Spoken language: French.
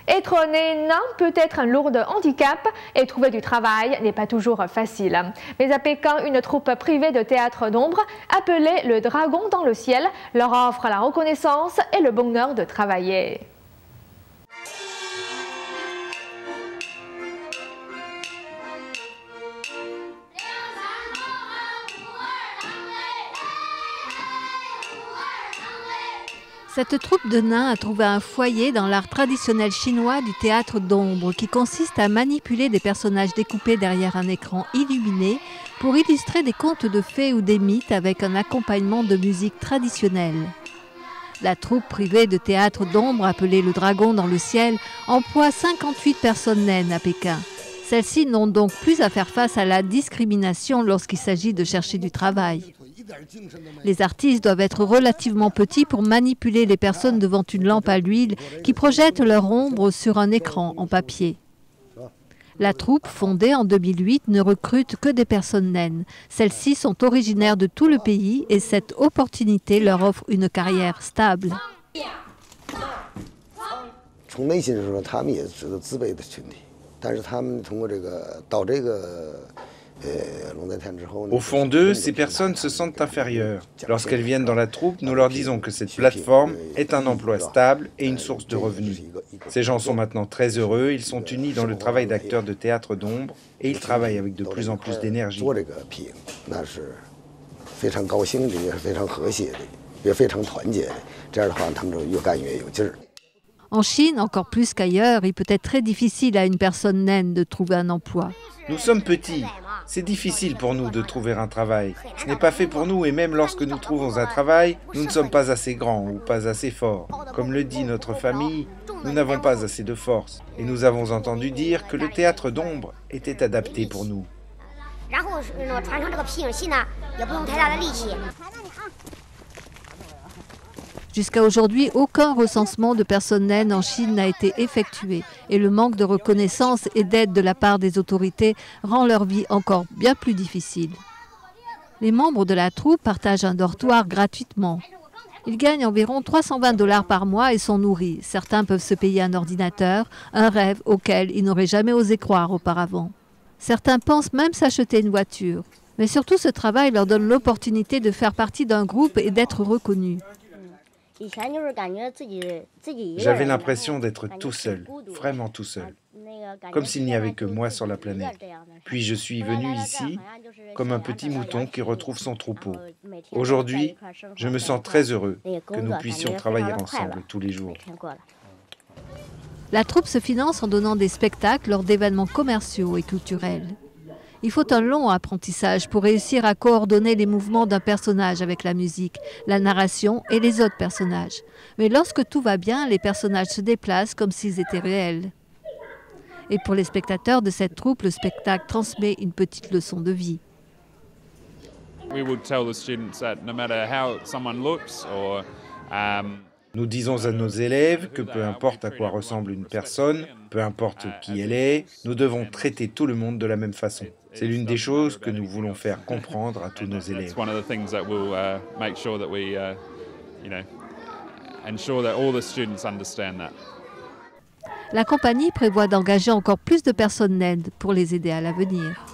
Être né nain peut être un lourd handicap et trouver du travail n'est pas toujours facile. Mais à Pékin, une troupe privée de théâtre d'ombre, appelée le Dragon dans le ciel, leur offre la reconnaissance et le bonheur de travailler. Cette troupe de nains a trouvé un foyer dans l'art traditionnel chinois du théâtre d'ombre qui consiste à manipuler des personnages découpés derrière un écran illuminé pour illustrer des contes de fées ou des mythes avec un accompagnement de musique traditionnelle. La troupe privée de théâtre d'ombre appelée le Dragon dans le ciel emploie 58 personnes naines à Pékin. Celles-ci n'ont donc plus à faire face à la discrimination lorsqu'il s'agit de chercher du travail. Les artistes doivent être relativement petits pour manipuler les personnes devant une lampe à l'huile qui projette leur ombre sur un écran en papier. La troupe, fondée en 2008, ne recrute que des personnes naines. Celles-ci sont originaires de tout le pays et cette opportunité leur offre une carrière stable. Au fond d'eux, ces personnes se sentent inférieures. Lorsqu'elles viennent dans la troupe, nous leur disons que cette plateforme est un emploi stable et une source de revenus. Ces gens sont maintenant très heureux, ils sont unis dans le travail d'acteurs de théâtre d'ombre et ils travaillent avec de plus en plus d'énergie. En Chine, encore plus qu'ailleurs, il peut être très difficile à une personne naine de trouver un emploi. Nous sommes petits. C'est difficile pour nous de trouver un travail. Ce n'est pas fait pour nous et même lorsque nous trouvons un travail, nous ne sommes pas assez grands ou pas assez forts. Comme le dit notre famille, nous n'avons pas assez de force. Et nous avons entendu dire que le théâtre d'ombre était adapté pour nous. Jusqu'à aujourd'hui, aucun recensement de personnes naines en Chine n'a été effectué et le manque de reconnaissance et d'aide de la part des autorités rend leur vie encore bien plus difficile. Les membres de la troupe partagent un dortoir gratuitement. Ils gagnent environ 320 $ par mois et sont nourris. Certains peuvent se payer un ordinateur, un rêve auquel ils n'auraient jamais osé croire auparavant. Certains pensent même s'acheter une voiture. Mais surtout, ce travail leur donne l'opportunité de faire partie d'un groupe et d'être reconnus. J'avais l'impression d'être tout seul, vraiment tout seul, comme s'il n'y avait que moi sur la planète. Puis je suis venu ici comme un petit mouton qui retrouve son troupeau. Aujourd'hui, je me sens très heureux que nous puissions travailler ensemble tous les jours. La troupe se finance en donnant des spectacles lors d'événements commerciaux et culturels. Il faut un long apprentissage pour réussir à coordonner les mouvements d'un personnage avec la musique, la narration et les autres personnages. Mais lorsque tout va bien, les personnages se déplacent comme s'ils étaient réels. Et pour les spectateurs de cette troupe, le spectacle transmet une petite leçon de vie. Nous disons à nos élèves que peu importe à quoi ressemble une personne, peu importe qui elle est, nous devons traiter tout le monde de la même façon. C'est l'une des choses que nous voulons faire comprendre à tous nos élèves. La compagnie prévoit d'engager encore plus de personnes naines pour les aider à l'avenir.